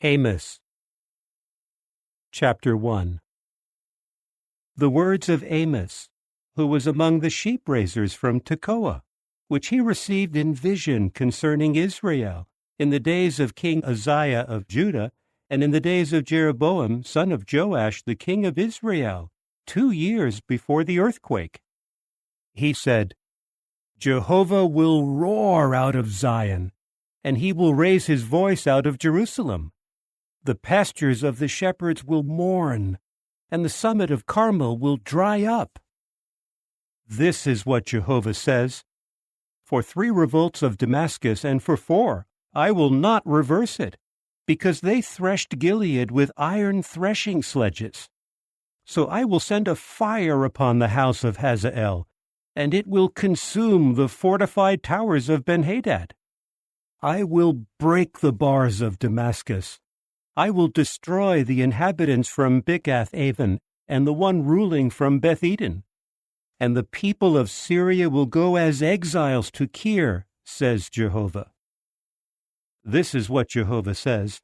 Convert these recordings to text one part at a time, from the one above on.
Amos Chapter 1. The words of Amos, who was among the sheep raisers from Tekoa, which he received in vision concerning Israel, in the days of King Uzziah of Judah, and in the days of Jeroboam, son of Joash, the king of Israel, 2 years before the earthquake. He said, Jehovah will roar out of Zion, and he will raise his voice out of Jerusalem. The pastures of the shepherds will mourn, and the summit of Carmel will dry up. This is what Jehovah says, For 3 revolts of Damascus, and for 4, I will not reverse it, because they threshed Gilead with iron threshing sledges. So I will send a fire upon the house of Hazael, and it will consume the fortified towers of Ben-Hadad. I will break the bars of Damascus. I will destroy the inhabitants from Bikath-aven, and the one ruling from Beth-eden. And the people of Syria will go as exiles to Kir, says Jehovah. This is what Jehovah says,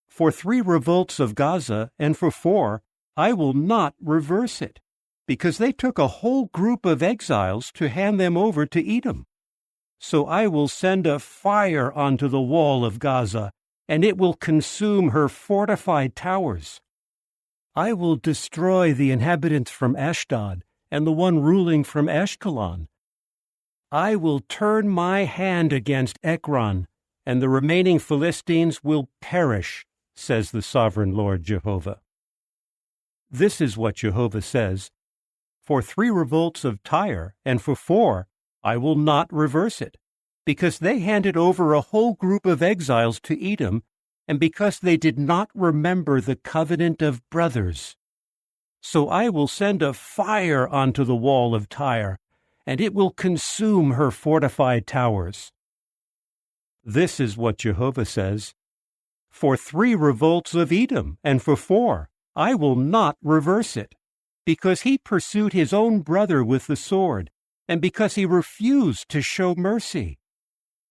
For 3 revolts of Gaza, and for 4, I will not reverse it, because they took a whole group of exiles to hand them over to Edom. So I will send a fire onto the wall of Gaza, and it will consume her fortified towers. I will destroy the inhabitants from Ashdod, and the one ruling from Ashkelon. I will turn my hand against Ekron, and the remaining Philistines will perish, says the sovereign Lord Jehovah. This is what Jehovah says, For 3 revolts of Tyre, and for 4, I will not reverse it, because they handed over a whole group of exiles to Edom, and because they did not remember the covenant of brothers. So I will send a fire onto the wall of Tyre, and it will consume her fortified towers. This is what Jehovah says, For 3 revolts of Edom, and for 4, I will not reverse it, because he pursued his own brother with the sword, and because he refused to show mercy.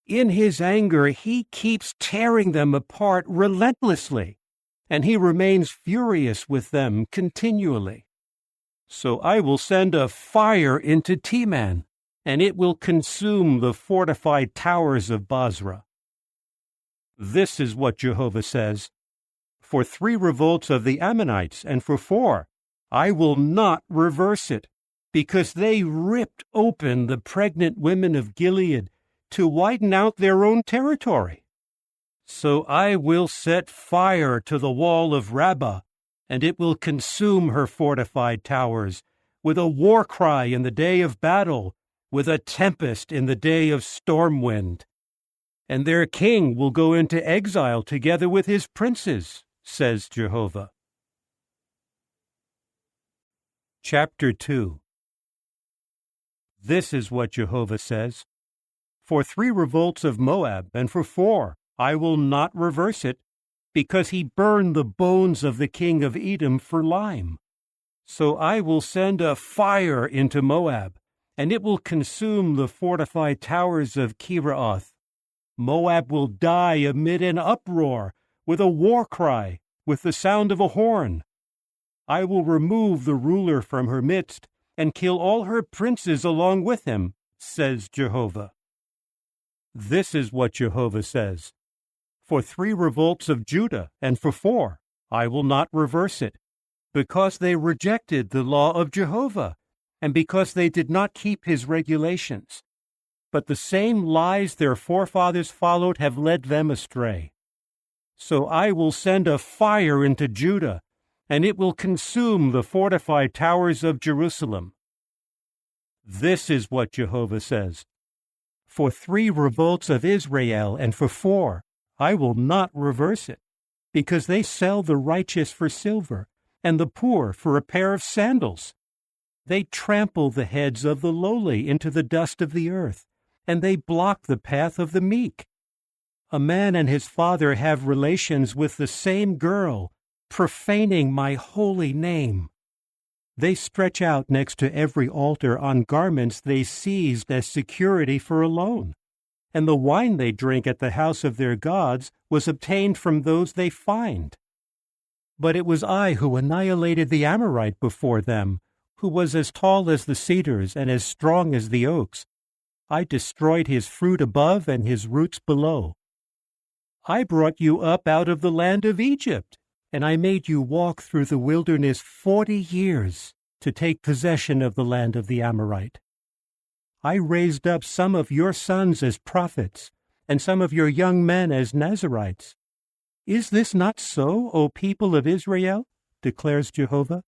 In his anger he keeps tearing them apart relentlessly, and he remains furious with them continually. So I will send a fire into Teman, and it will consume the fortified towers of Bozrah. This is what Jehovah says, For 3 revolts of the Ammonites, and for 4, I will not reverse it, because they ripped open the pregnant women of Gilead to widen out their own territory. So I will set fire to the wall of Rabbah, and it will consume her fortified towers, with a war cry in the day of battle, with a tempest in the day of storm wind. And their king will go into exile together with his princes, says Jehovah. Chapter 2. This is what Jehovah says, For 3 revolts of Moab, and for 4, I will not reverse it, because he burned the bones of the king of Edom for lime. So I will send a fire into Moab, and it will consume the fortified towers of Kiraoth. Moab will die amid an uproar, with a war cry, with the sound of a horn. I will remove the ruler from her midst, and kill all her princes along with him, says Jehovah. This is what Jehovah says, For 3 revolts of Judah, and for 4, I will not reverse it, because they rejected the law of Jehovah, and because they did not keep his regulations. But the same lies their forefathers followed have led them astray. So I will send a fire into Judah, and it will consume the fortified towers of Jerusalem. This is what Jehovah says, For 3 revolts of Israel, and for 4, I will not reverse it, because they sell the righteous for silver, and the poor for a pair of sandals. They trample the heads of the lowly into the dust of the earth, and they block the path of the meek. A man and his father have relations with the same girl, profaning my holy name. They stretch out next to every altar on garments they seized as security for a loan. and the wine they drink at the house of their gods was obtained from those they find. But it was I who annihilated the Amorite before them, who was as tall as the cedars and as strong as the oaks. I destroyed his fruit above and his roots below. I brought you up out of the land of Egypt, and I made you walk through the wilderness 40 years to take possession of the land of the Amorite. I raised up some of your sons as prophets, and some of your young men as Nazirites. Is this not so, O people of Israel? Declares Jehovah.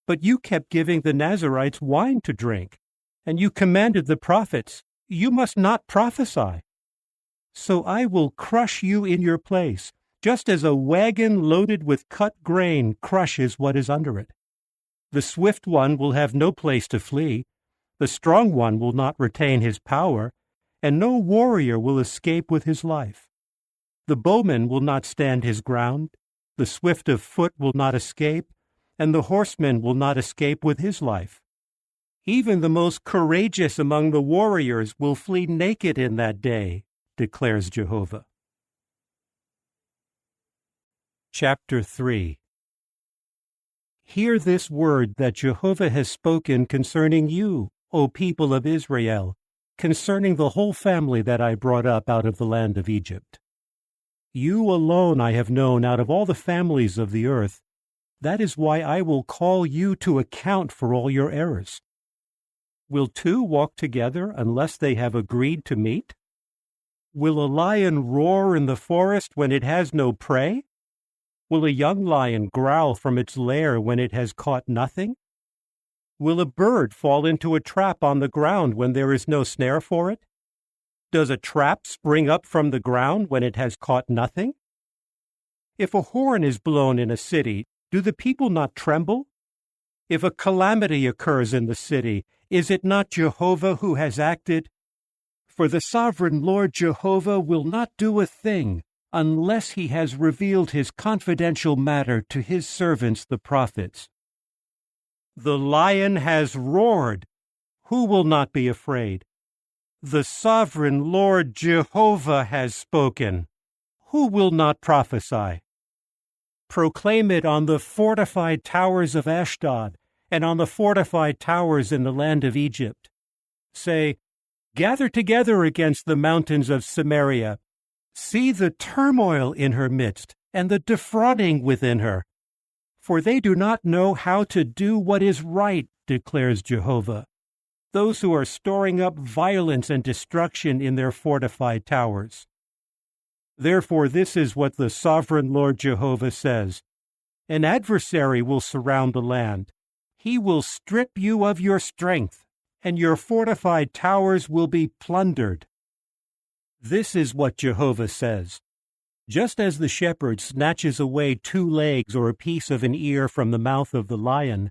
But you kept giving the Nazirites wine to drink, and you commanded the prophets, you must not prophesy. So I will crush you in your place, just as a wagon loaded with cut grain crushes what is under it. The swift one will have no place to flee, the strong one will not retain his power, and no warrior will escape with his life. The bowman will not stand his ground, the swift of foot will not escape, and the horseman will not escape with his life. Even the most courageous among the warriors will flee naked in that day, declares Jehovah. Chapter 3. Hear this word that Jehovah has spoken concerning you, O people of Israel, concerning the whole family that I brought up out of the land of Egypt. You alone I have known out of all the families of the earth. That is why I will call you to account for all your errors. Will two walk together unless they have agreed to meet? Will a lion roar in the forest when it has no prey? Will a young lion growl from its lair when it has caught nothing? Will a bird fall into a trap on the ground when there is no snare for it? Does a trap spring up from the ground when it has caught nothing? If a horn is blown in a city, do the people not tremble? If a calamity occurs in the city, is it not Jehovah who has acted? For the sovereign Lord Jehovah will not do a thing unless he has revealed his confidential matter to his servants the prophets. The lion has roared. Who will not be afraid? The sovereign Lord Jehovah has spoken. Who will not prophesy? Proclaim it on the fortified towers of Ashdod and on the fortified towers in the land of Egypt. Say, gather together against the mountains of Samaria. See the turmoil in her midst and the defrauding within her. For they do not know how to do what is right, declares Jehovah, those who are storing up violence and destruction in their fortified towers. Therefore this is what the sovereign Lord Jehovah says. An adversary will surround the land. He will strip you of your strength, and your fortified towers will be plundered. This is what Jehovah says. Just as the shepherd snatches away 2 legs or a piece of an ear from the mouth of the lion,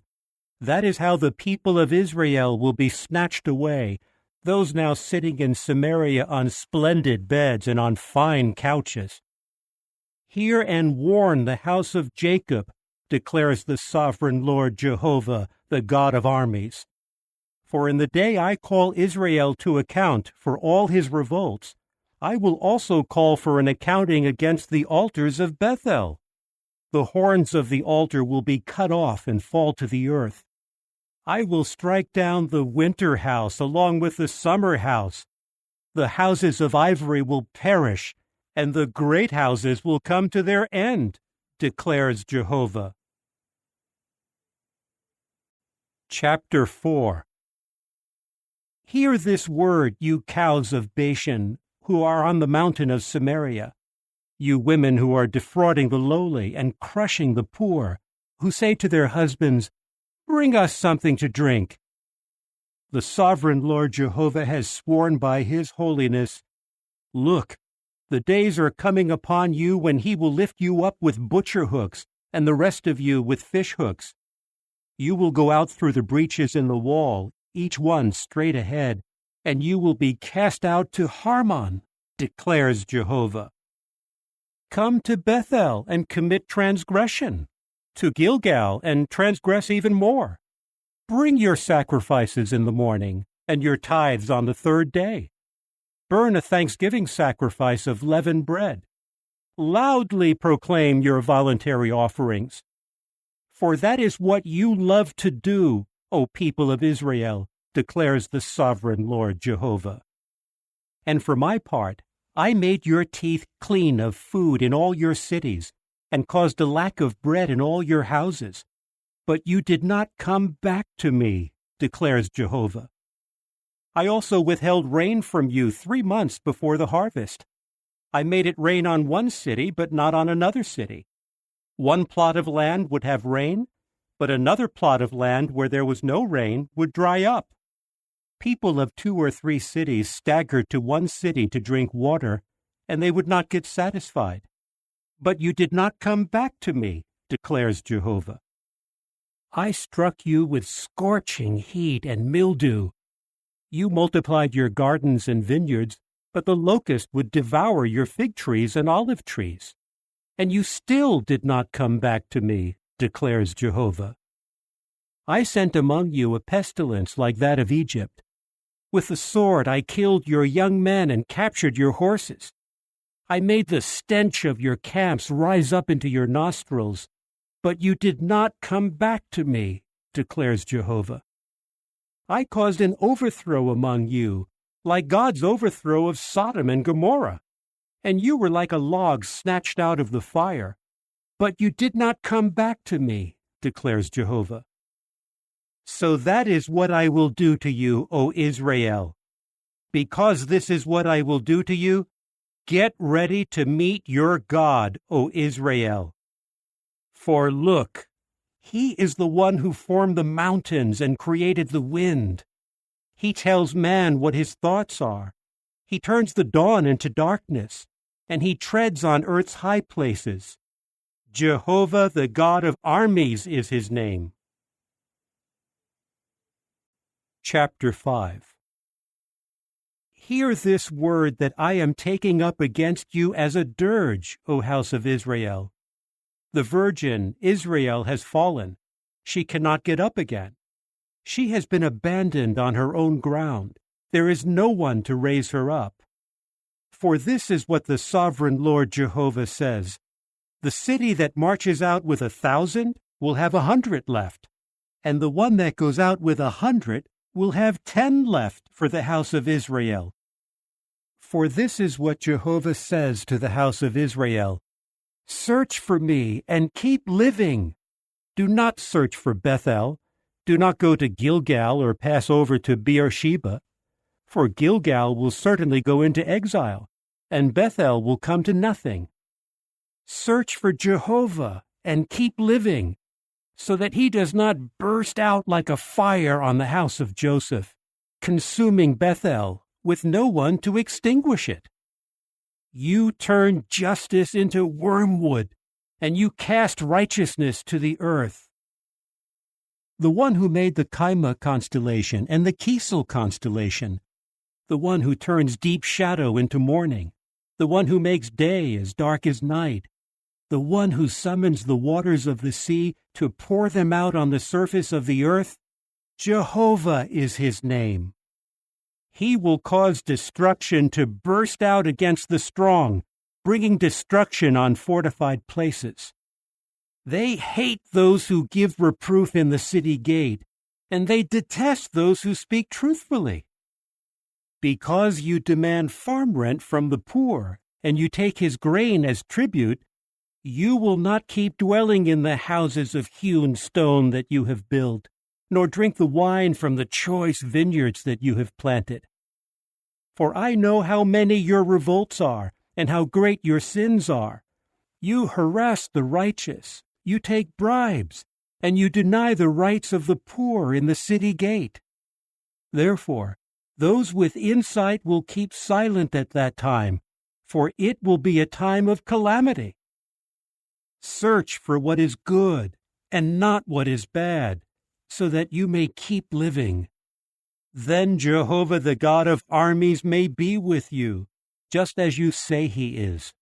that is how the people of Israel will be snatched away, those now sitting in Samaria on splendid beds and on fine couches. Hear and warn the house of Jacob, declares the sovereign Lord Jehovah, the God of armies. For in the day I call Israel to account for all his revolts, I will also call for an accounting against the altars of Bethel. The horns of the altar will be cut off and fall to the earth. I will strike down the winter house along with the summer house. The houses of ivory will perish, and the great houses will come to their end, declares Jehovah. Chapter 4. Hear this word, you cows of Bashan, who are on the mountain of Samaria, you women who are defrauding the lowly and crushing the poor, who say to their husbands, bring us something to drink. The sovereign Lord Jehovah has sworn by his holiness, look, the days are coming upon you when he will lift you up with butcher hooks, and the rest of you with fish hooks. You will go out through the breaches in the wall, each one straight ahead, and you will be cast out to Harmon, declares Jehovah. Come to Bethel and commit transgression, to Gilgal and transgress even more. Bring your sacrifices in the morning, and your tithes on the 3rd day. burn a thanksgiving sacrifice of leavened bread. Loudly proclaim your voluntary offerings. For that is what you love to do, O people of Israel, declares the sovereign Lord Jehovah. And for my part, I made your teeth clean of food in all your cities, and caused a lack of bread in all your houses. But you did not come back to me, declares Jehovah. I also withheld rain from you 3 months before the harvest. I made it rain on one city, but not on another city. One plot of land would have rain, but another plot of land where there was no rain would dry up. People of 2 or 3 cities staggered to one city to drink water, and they would not get satisfied. But you did not come back to me, declares Jehovah. I struck you with scorching heat and mildew. You multiplied your gardens and vineyards, but the locust would devour your fig trees and olive trees. And you still did not come back to me, declares Jehovah. I sent among you a pestilence like that of Egypt. With the sword I killed your young men and captured your horses. I made the stench of your camps rise up into your nostrils, but you did not come back to me, declares Jehovah. I caused an overthrow among you, like God's overthrow of Sodom and Gomorrah, and you were like a log snatched out of the fire. But you did not come back to me, declares Jehovah. So that is what I will do to you, O Israel. Because this is what I will do to you, get ready to meet your God, O Israel. For look, he is the one who formed the mountains and created the wind. He tells man what his thoughts are. He turns the dawn into darkness, and he treads on earth's high places. Jehovah, the God of armies, is his name. Chapter 5. Hear this word that I am taking up against you as a dirge, O house of Israel. The virgin, Israel, has fallen. She cannot get up again. She has been abandoned on her own ground. There is no one to raise her up. For this is what the sovereign Lord Jehovah says. The city that marches out with 1,000 will have 100 left, and the one that goes out with 100 will have 10 left for the house of Israel. For this is what Jehovah says to the house of Israel. Search for me and keep living. Do not search for Bethel. Do not go to Gilgal or pass over to Beersheba. For Gilgal will certainly go into exile, and Bethel will come to nothing. Search for Jehovah and keep living, so that he does not burst out like a fire on the house of Joseph, consuming Bethel with no one to extinguish it. You turn justice into wormwood, and you cast righteousness to the earth. The one who made the Kaima constellation and the Kisel constellation, the one who turns deep shadow into morning, the one who makes day as dark as night, the one who summons the waters of the sea to pour them out on the surface of the earth, Jehovah is his name. He will cause destruction to burst out against the strong, bringing destruction on fortified places. They hate those who give reproof in the city gate, and they detest those who speak truthfully. Because you demand farm rent from the poor, and you take his grain as tribute, you will not keep dwelling in the houses of hewn stone that you have built, nor drink the wine from the choice vineyards that you have planted. For I know how many your revolts are, and how great your sins are. You harass the righteous, you take bribes, and you deny the rights of the poor in the city gate. Therefore, those with insight will keep silent at that time, for it will be a time of calamity. Search for what is good and not what is bad, so that you may keep living. Then Jehovah, the God of armies, may be with you, just as you say he is.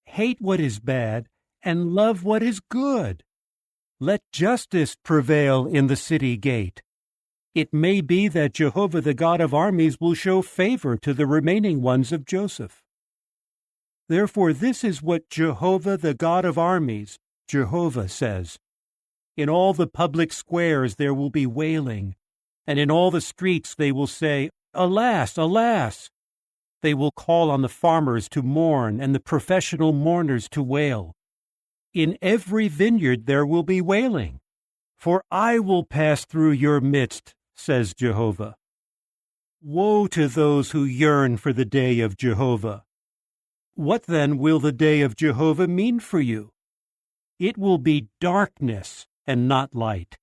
Hate what is bad and love what is good. Let justice prevail in the city gate. It may be that Jehovah the God of armies will show favor to the remaining ones of Joseph. Therefore this is what Jehovah the God of armies, Jehovah, says. In all the public squares there will be wailing, and in all the streets they will say, Alas, alas! They will call on the farmers to mourn and the professional mourners to wail. In every vineyard there will be wailing, for I will pass through your midst, says Jehovah. Woe to those who yearn for the day of Jehovah. What then will the day of Jehovah mean for you? It will be darkness and not light.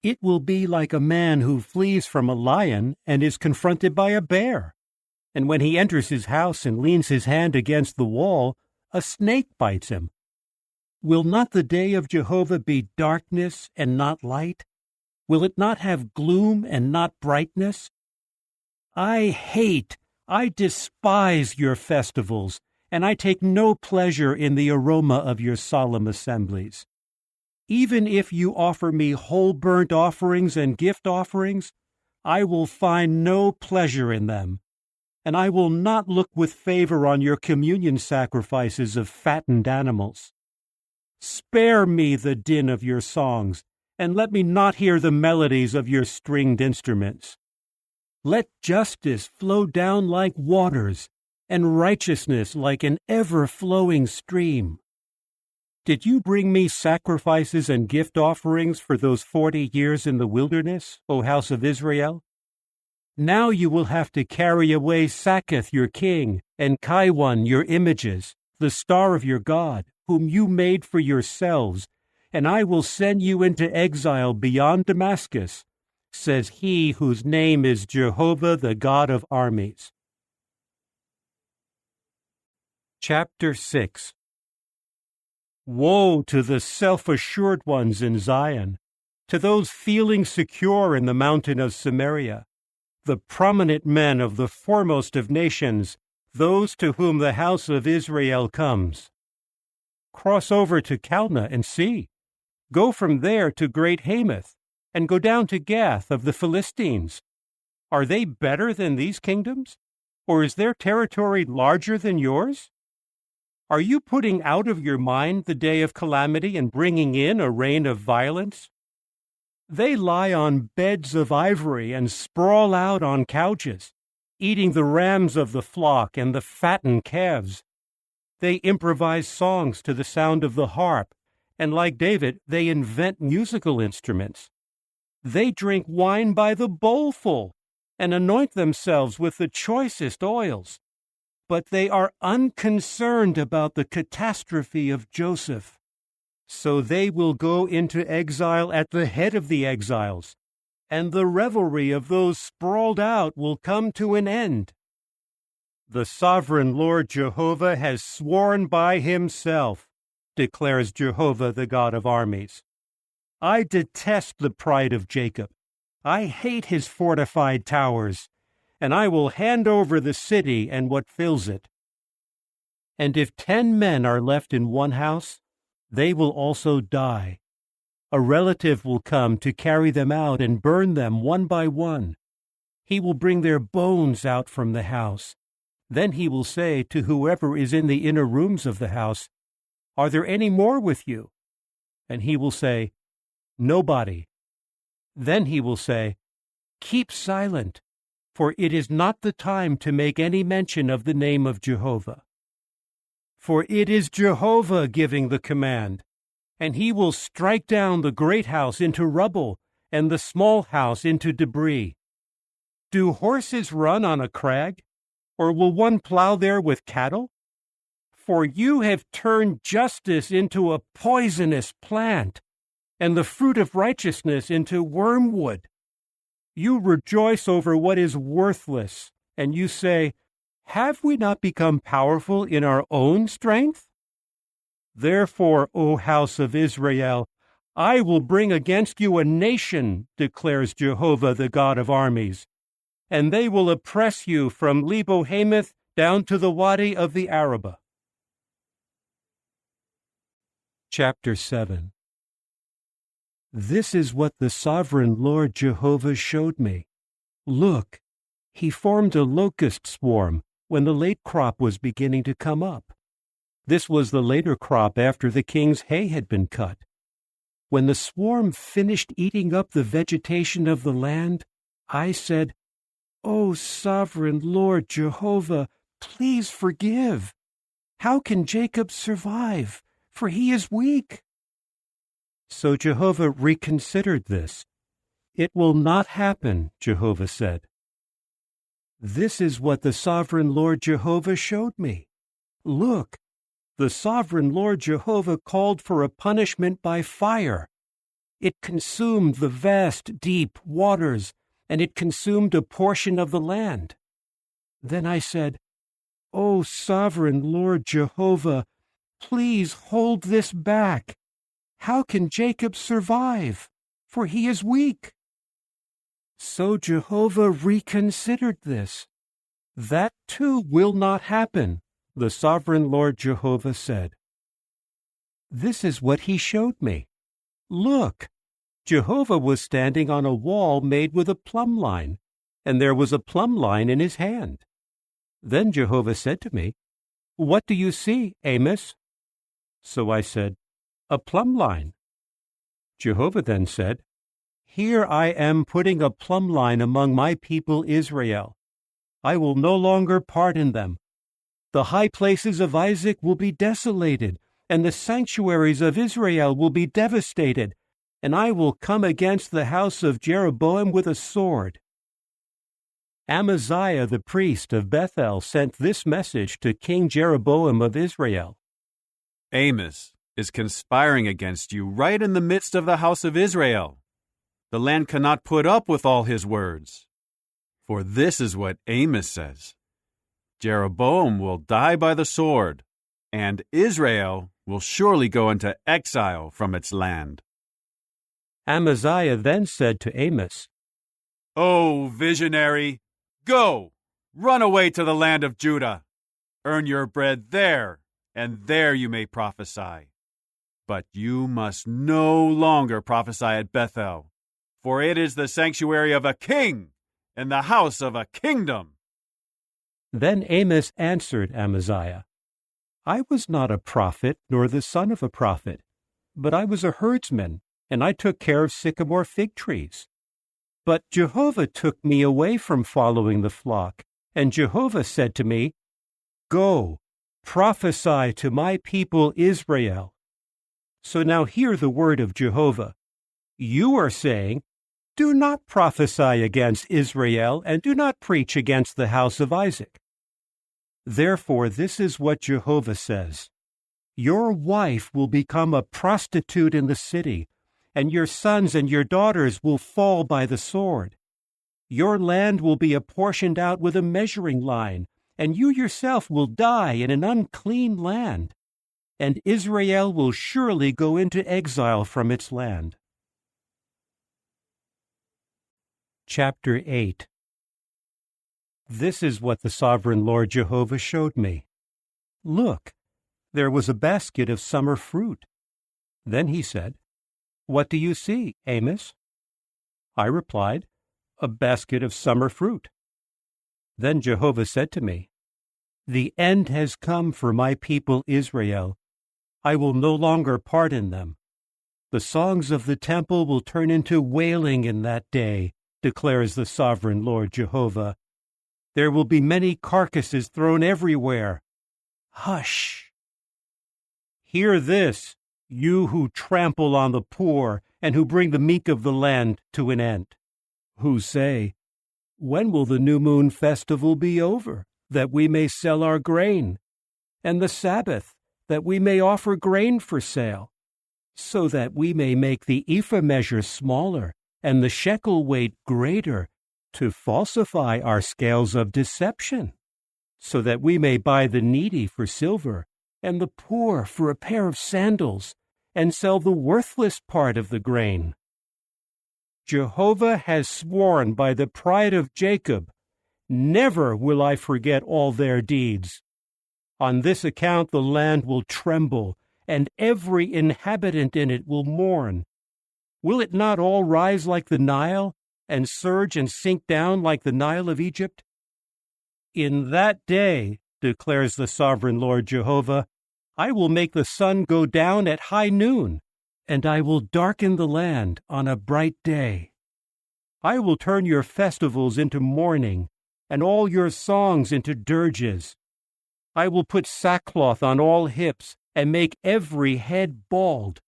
It will be like a man who flees from a lion and is confronted by a bear. And when he enters his house and leans his hand against the wall, a snake bites him. Will not the day of Jehovah be darkness and not light? Will it not have gloom and not brightness? I despise your festivals, and I take no pleasure in the aroma of your solemn assemblies. Even if you offer me whole burnt offerings and gift offerings, I will find no pleasure in them, and I will not look with favor on your communion sacrifices of fattened animals. Spare me the din of your songs, and let me not hear the melodies of your stringed instruments. Let justice flow down like waters, and righteousness like an ever-flowing stream. Did you bring me sacrifices and gift offerings for those 40 years in the wilderness, O house of Israel? Now you will have to carry away Saketh your king, and Kaiwan your images, the star of your God, whom you made for yourselves, and I will send you into exile beyond Damascus, says he whose name is Jehovah the God of armies. Chapter 6. Woe to the self-assured ones in Zion, to those feeling secure in the mountain of Samaria, the prominent men of the foremost of nations, those to whom the house of Israel comes. Cross over to Calneh and see. Go from there to Great Hamath, and go down to Gath of the Philistines. Are they better than these kingdoms? Or is their territory larger than yours? Are you putting out of your mind the day of calamity and bringing in a reign of violence? They lie on beds of ivory and sprawl out on couches, eating the rams of the flock and the fattened calves. They improvise songs to the sound of the harp, and like David, they invent musical instruments. They drink wine by the bowlful and anoint themselves with the choicest oils. But they are unconcerned about the catastrophe of Joseph. So they will go into exile at the head of the exiles, and the revelry of those sprawled out will come to an end. The sovereign Lord Jehovah has sworn by himself, declares Jehovah the God of armies. I detest the pride of Jacob. I hate his fortified towers, and I will hand over the city and what fills it. And if 10 men are left in one house, they will also die. A relative will come to carry them out and burn them one by one. He will bring their bones out from the house. Then he will say to whoever is in the inner rooms of the house, Are there any more with you? And he will say, Nobody. Then he will say, Keep silent, for it is not the time to make any mention of the name of Jehovah. For it is Jehovah giving the command, and he will strike down the great house into rubble and the small house into debris. Do horses run on a crag, or will one plow there with cattle? For you have turned justice into a poisonous plant, and the fruit of righteousness into wormwood. You rejoice over what is worthless, and you say, Have we not become powerful in our own strength? Therefore, O house of Israel, I will bring against you a nation, declares Jehovah the God of armies, and they will oppress you from Lebo Hamath down to the Wadi of the Arabah. Chapter 7. This is what the sovereign Lord Jehovah showed me. Look, he formed a locust swarm when the late crop was beginning to come up. This was the later crop after the king's hay had been cut. When the swarm finished eating up the vegetation of the land, I said, "O sovereign Lord Jehovah, please forgive. How can Jacob survive? For he is weak." So Jehovah reconsidered this. "It will not happen," Jehovah said. This is what the sovereign Lord Jehovah showed me. Look, the sovereign Lord Jehovah called for a punishment by fire. It consumed the vast, deep waters, and it consumed a portion of the land. Then I said, "O sovereign Lord Jehovah, please hold this back. How can Jacob survive? For he is weak." So Jehovah reconsidered this. "That too will not happen," the sovereign Lord Jehovah said. This is what he showed me. Look, Jehovah was standing on a wall made with a plumb line, and there was a plumb line in his hand. Then Jehovah said to me, "What do you see, Amos?" So I said, "A plumb line." Jehovah then said, "Here I am putting a plumb line among my people Israel. I will no longer pardon them. The high places of Isaac will be desolated, and the sanctuaries of Israel will be devastated, and I will come against the house of Jeroboam with a sword." Amaziah the priest of Bethel sent this message to King Jeroboam of Israel. "Amos is conspiring against you right in the midst of the house of Israel. The land cannot put up with all his words. For this is what Amos says: Jeroboam will die by the sword, and Israel will surely go into exile from its land." Amaziah then said to Amos, "O visionary, go, run away to the land of Judah. Earn your bread there, and there you may prophesy. But you must no longer prophesy at Bethel, for it is the sanctuary of a king and the house of a kingdom." Then Amos answered Amaziah, "I was not a prophet, nor the son of a prophet, but I was a herdsman, and I took care of sycamore fig trees. But Jehovah took me away from following the flock, and Jehovah said to me, 'Go, prophesy to my people Israel.' So now hear the word of Jehovah. You are saying, 'Do not prophesy against Israel, and do not preach against the house of Isaac.' Therefore this is what Jehovah says: Your wife will become a prostitute in the city, and your sons and your daughters will fall by the sword. Your land will be apportioned out with a measuring line, and you yourself will die in an unclean land, and Israel will surely go into exile from its land." Chapter 8. This is what the sovereign Lord Jehovah showed me. Look, there was a basket of summer fruit. Then he said, "What do you see, Amos?" I replied, "A basket of summer fruit." Then Jehovah said to me, "The end has come for my people Israel. I will no longer pardon them. The songs of the temple will turn into wailing in that day, declares the sovereign Lord Jehovah. There will be many carcasses thrown everywhere. Hush! Hear this, you who trample on the poor and who bring the meek of the land to an end, who say, 'When will the new moon festival be over, that we may sell our grain, and the Sabbath, that we may offer grain for sale, so that we may make the ephah measure smaller and the shekel weight greater, to falsify our scales of deception, so that we may buy the needy for silver and the poor for a pair of sandals, and sell the worthless part of the grain?' Jehovah has sworn by the pride of Jacob, never will I forget all their deeds. On this account the land will tremble, and every inhabitant in it will mourn. Will it not all rise like the Nile, and surge and sink down like the Nile of Egypt? In that day, declares the sovereign Lord Jehovah, I will make the sun go down at high noon, and I will darken the land on a bright day. I will turn your festivals into mourning, and all your songs into dirges. I will put sackcloth on all hips, and make every head bald.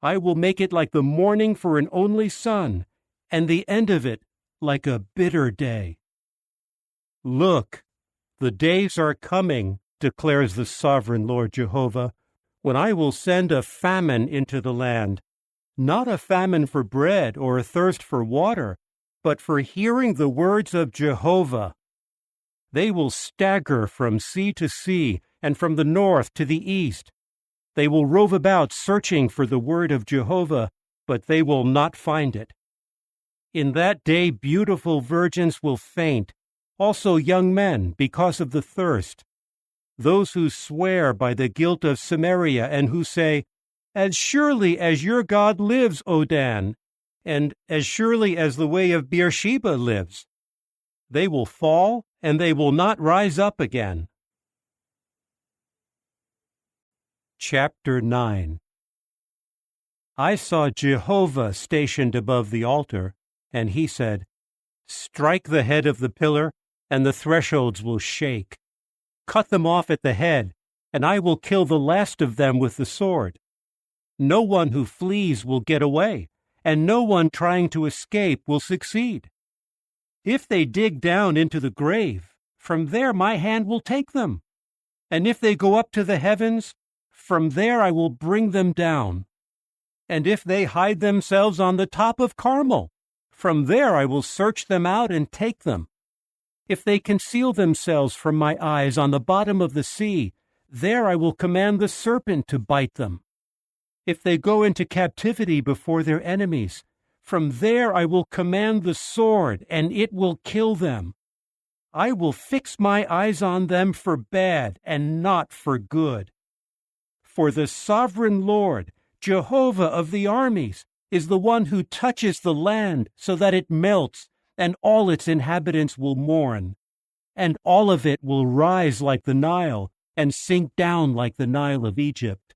I will make it like the mourning for an only son, and the end of it like a bitter day. Look, the days are coming, declares the sovereign Lord Jehovah, when I will send a famine into the land, not a famine for bread or a thirst for water, but for hearing the words of Jehovah. They will stagger from sea to sea and from the north to the east. They will rove about searching for the word of Jehovah, but they will not find it. In that day beautiful virgins will faint, also young men, because of the thirst. Those who swear by the guilt of Samaria and who say, As surely as your God lives, O Dan, and as surely as the way of Beersheba lives, they will fall and they will not rise up again. Chapter 9. I saw Jehovah stationed above the altar, and he said, Strike the head of the pillar, and the thresholds will shake. Cut them off at the head, and I will kill the last of them with the sword. No one who flees will get away, and no one trying to escape will succeed. If they dig down into the grave, from there my hand will take them. And if they go up to the heavens, from there I will bring them down. And if they hide themselves on the top of Carmel, from there I will search them out and take them. If they conceal themselves from my eyes on the bottom of the sea, there I will command the serpent to bite them. If they go into captivity before their enemies, from there I will command the sword, and it will kill them. I will fix my eyes on them for bad and not for good. For the sovereign Lord, Jehovah of the armies, is the one who touches the land so that it melts, and all its inhabitants will mourn, and all of it will rise like the Nile, and sink down like the Nile of Egypt.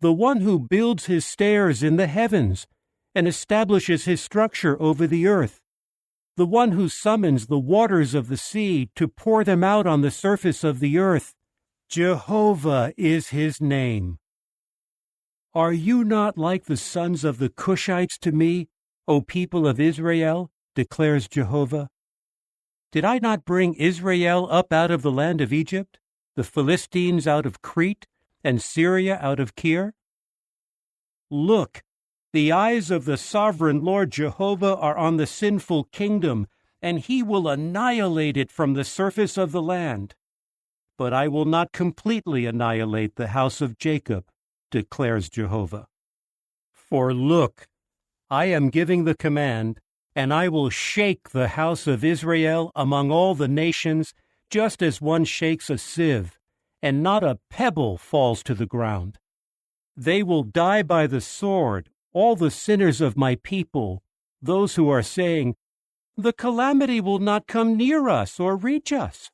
The one who builds his stairs in the heavens, and establishes his structure over the earth, the one who summons the waters of the sea to pour them out on the surface of the earth, Jehovah is his name. Are you not like the sons of the Cushites to me, O people of Israel, declares Jehovah? Did I not bring Israel up out of the land of Egypt, the Philistines out of Crete, and Syria out of Kir? Look, the eyes of the sovereign Lord Jehovah are on the sinful kingdom, and he will annihilate it from the surface of the land. But I will not completely annihilate the house of Jacob, declares Jehovah. For look, I am giving the command, and I will shake the house of Israel among all the nations, just as one shakes a sieve, and not a pebble falls to the ground. They will die by the sword, all the sinners of my people, those who are saying, The calamity will not come near us or reach us.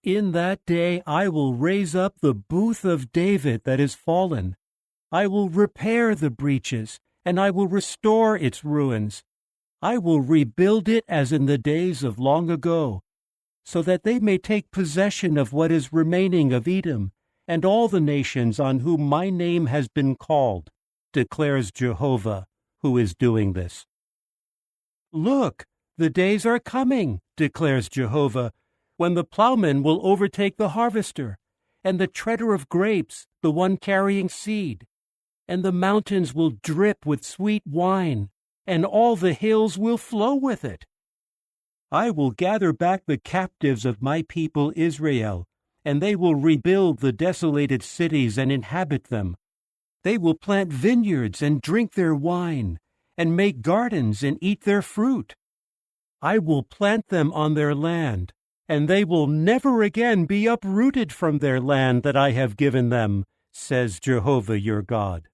In that day I will raise up the booth of David that is fallen. I will repair the breaches, and I will restore its ruins. I will rebuild it as in the days of long ago, so that they may take possession of what is remaining of Edom, and all the nations on whom my name has been called, declares Jehovah, who is doing this. Look, the days are coming, declares Jehovah, when the plowman will overtake the harvester, and the treader of grapes, the one carrying seed, and the mountains will drip with sweet wine, and all the hills will flow with it. I will gather back the captives of my people Israel, and they will rebuild the desolated cities and inhabit them. They will plant vineyards and drink their wine, and make gardens and eat their fruit. I will plant them on their land, and they will never again be uprooted from their land that I have given them, says Jehovah your God.